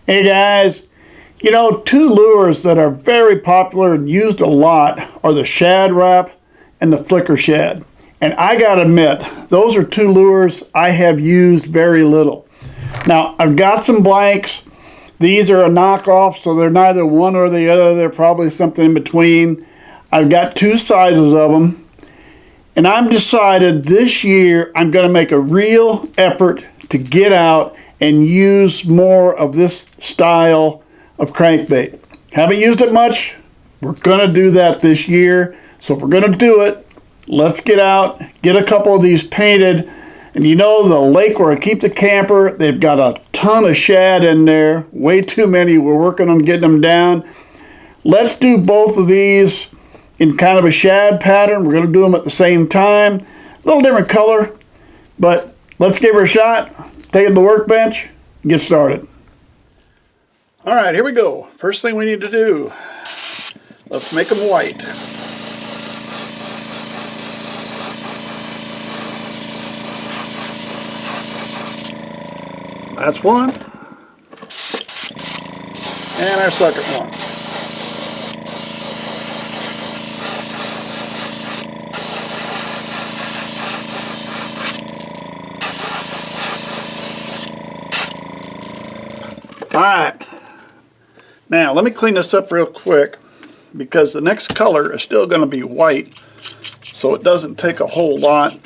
Hey guys, you know, two lures that are very popular and used a lot are the shad wrap and the flicker shad. And I gotta admit, those are two lures I have used very little. Now, I've got some blanks. These are a knockoff, so they're neither one or the other. They're probably something in between. I've got two sizes of them. And I've decided this year I'm gonna make a real effort to get out and use more of this style of crankbait. Haven't used it much. We're gonna do that this year. So if we're gonna do it, let's get out, get a couple of these painted. And you know, the lake where I keep the camper, they've got a ton of shad in there, way too many. We're working on getting them down. Let's do both of these in kind of a shad pattern. We're gonna do them at the same time. A little different color, but let's give her a shot. Take it to the workbench, and get started. All right, here we go. First thing we need to do, let's make them white. That's one. And our second one. All right, now let me clean this up real quick because the next color is still going to be white, so it doesn't take a whole lot.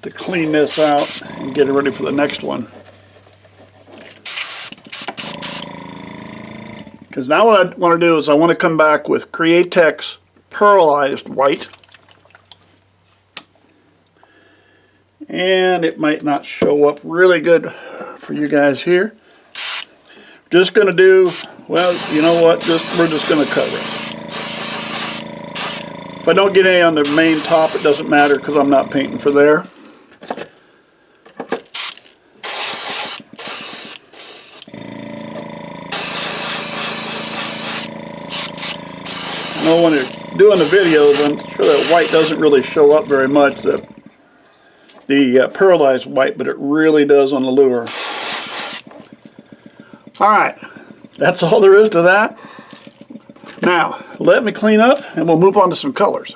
To clean this out and get it ready for the next one. Because now what I want to do is I want to come back with Createx pearlized white. And it might not show up really good for you guys here. Just going to do, well, you know what, we're just going to cover it. If I don't get any on the main top, it doesn't matter because I'm not painting for there. I know when you're doing the videos, I'm sure that white doesn't really show up very much. The pearlized white, but it really does on the lure. Alright, that's all there is to that. Now, let me clean up and we'll move on to some colors.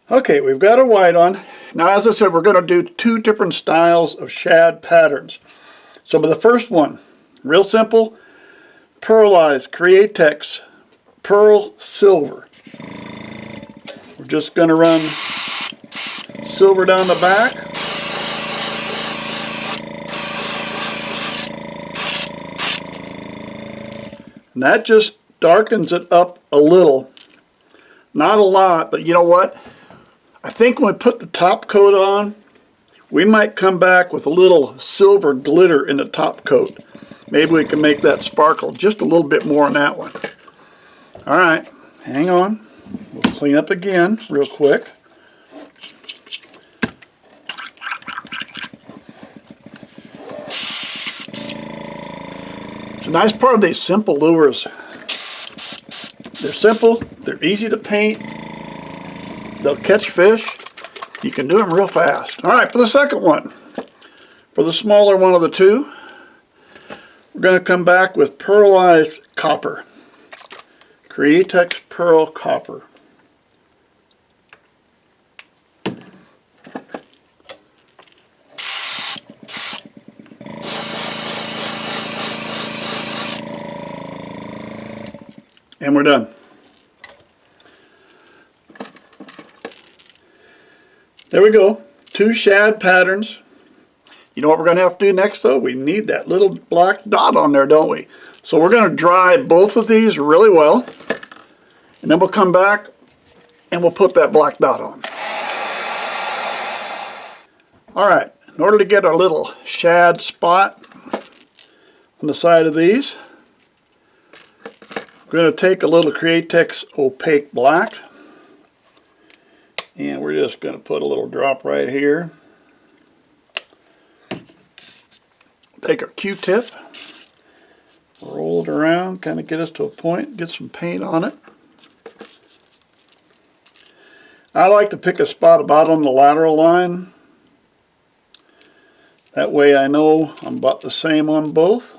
Okay, we've got our white on. Now, as I said, we're going to do two different styles of shad patterns. So for the first one, real simple, pearlized Createx Pearl Silver. We're just going to run silver down the back. And that just darkens it up a little. Not a lot, but you know what? I think when we put the top coat on, we might come back with a little silver glitter in the top coat. Maybe we can make that sparkle just a little bit more on that one. All right, hang on. We'll clean up again real quick. It's a nice part of these simple lures. They're simple, they're easy to paint, they'll catch fish, you can do them real fast. All right, for the second one, for the smaller one of the two, we're going to come back with pearlized copper. Createx Pearl Copper. And we're done. There we go. Two shad patterns. You know what we're going to have to do next though? We need that little black dot on there, don't we? So we're going to dry both of these really well. And then we'll come back and we'll put that black dot on. Alright, in order to get our little shad spot on the side of these, we're going to take a little Createx opaque black and we're just going to put a little drop right here. Take our Q-tip, roll it around, kind of get us to a point, get some paint on it. I like to pick a spot about on the lateral line That way I know I'm about the same on both.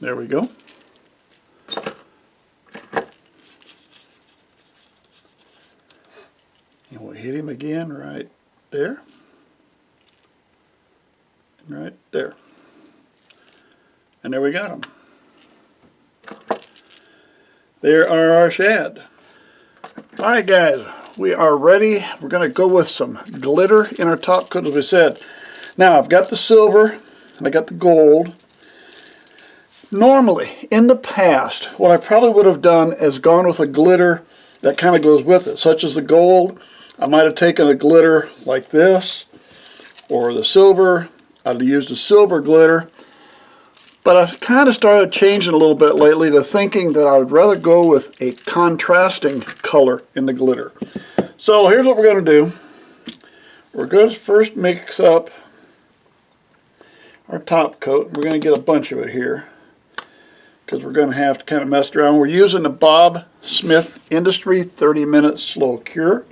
There we go. And we'll hit him again right there. And right there. And there we got them. There are our shad. Alright guys, we are ready. We're going to go with some glitter in our top coat, as we said. Now I've got the silver and I got the gold. Normally, in the past, what I probably would have done is gone with a glitter that kind of goes with it, such as the gold. I might have taken a glitter like this, or the silver. I'd used a silver glitter. But I've kind of started changing a little bit lately to thinking that I would rather go with a contrasting color in the glitter. So here's what we're going to do. We're going to first mix up our top coat. We're going to get a bunch of it here, because we're going to have to kind of mess around. We're using the Bob Smith Industry 30-minute slow cure.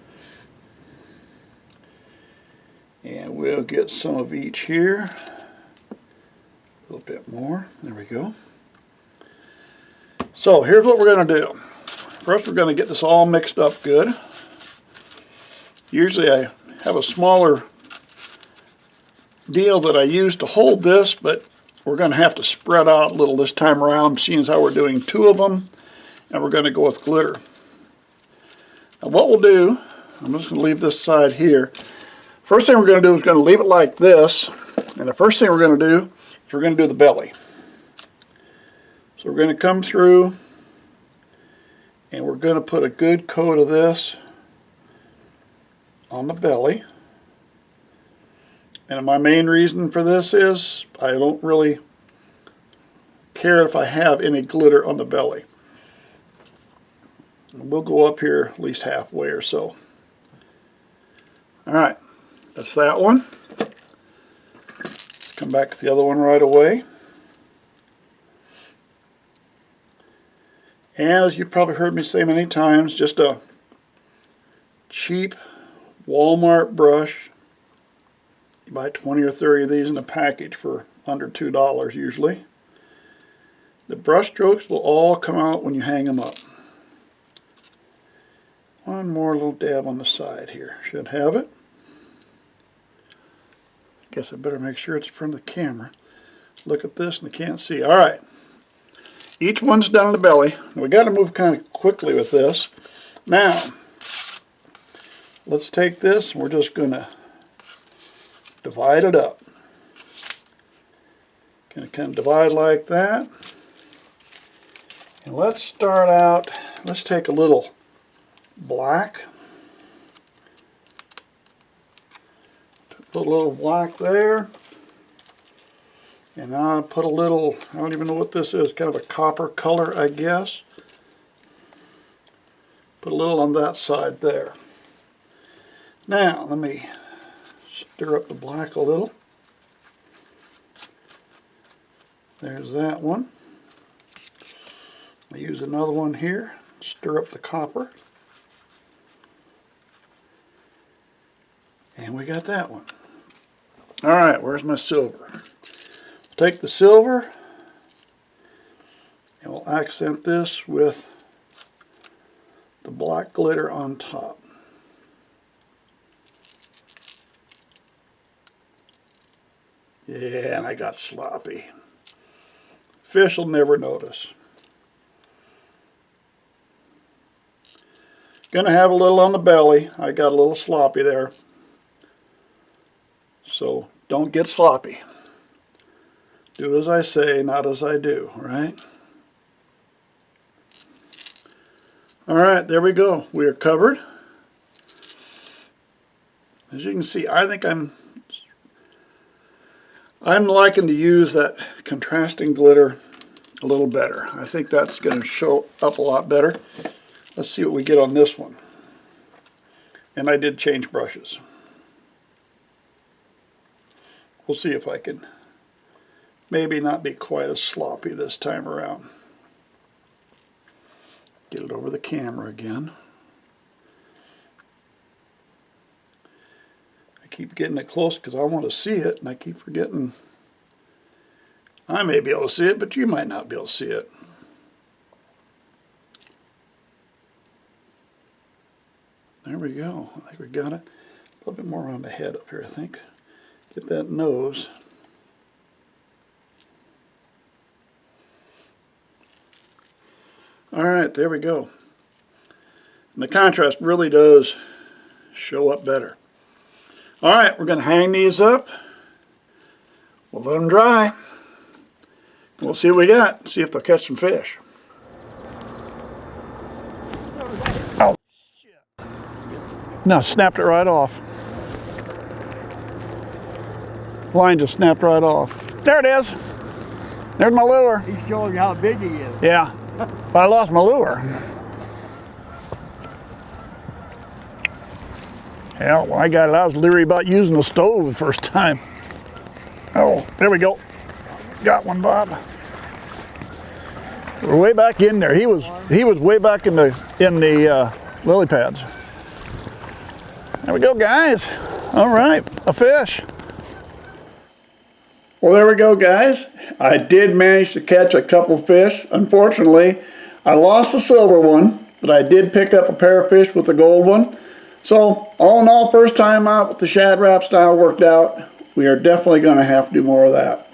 And we'll get some of each here. A little bit more. There we go. So here's what we're going to do. First we're going to get this all mixed up good. Usually I have a smaller deal that I use to hold this, but we're going to have to spread out a little this time around, seeing as how we're doing 2 of them, and we're going to go with glitter. Now what we'll do, I'm just going to leave this side here. First thing we're going to do is going to leave it like this, and the first thing we're going to do is we're going to do the belly. So we're going to come through and we're going to put a good coat of this on the belly. And my main reason for this is I don't really care if I have any glitter on the belly. And we'll go up here at least halfway or so. Alright, that's that one. Let's come back to the other one right away. And as you've probably heard me say many times, just a cheap Walmart brush. You buy 20 or 30 of these in a package for under $2 usually. The brush strokes will all come out when you hang them up. One more little dab on the side here. Should have it. Guess I better make sure it's in front of the camera. Look at this and I can't see. Alright. Each one's done on the belly. We got to move kind of quickly with this. Now, let's take this and we're just going to divide it up. Going to kind of divide like that. And let's start out, let's take a little black. Put a little black there. And now I'll put a little, I don't even know what this is, kind of a copper color, I guess. Put a little on that side there. Now, let me stir up the black a little. There's that one. I use another one here, stir up the copper. And we got that one. Alright, where's my silver? Take the silver and we'll accent this with the black glitter on top. Yeah, and I got sloppy. Fish will never notice. Gonna have a little on the belly. I got a little sloppy there. So don't get sloppy. Do as I say, not as I do, right? Alright, there we go. We are covered. As you can see, I think I'm liking to use that contrasting glitter a little better. I think that's going to show up a lot better. Let's see what we get on this one. And I did change brushes. We'll see if I can maybe not be quite as sloppy this time around. Get it over the camera again. I keep getting it close because I want to see it, and I keep forgetting. I may be able to see it, but you might not be able to see it. There we go. I think we got it. A little bit more around the head up here, I think. Get that nose. All right, there we go. And the contrast really does show up better. All right, we're going to hang these up. We'll let them dry. We'll see what we got. See if they'll catch some fish. Oh, shit. No, snapped it right off. Line just snapped right off. There it is. There's my lure. He's showing you how big he is. Yeah, but I lost my lure. Hell, when I got it, I was leery about using the stove the first time. Oh, there we go. Got one, Bob. We're way back in there. He was way back in the lily pads. There we go, guys. All right, a fish. Well, there we go, guys. I did manage to catch a couple fish. Unfortunately, I lost the silver one, but I did pick up a pair of fish with the gold one. So, all in all, first time out with the shad wrap style worked out. We are definitely going to have to do more of that.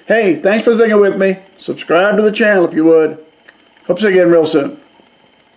Hey, thanks for sticking with me. Subscribe to the channel if you would. Hope to see you again real soon.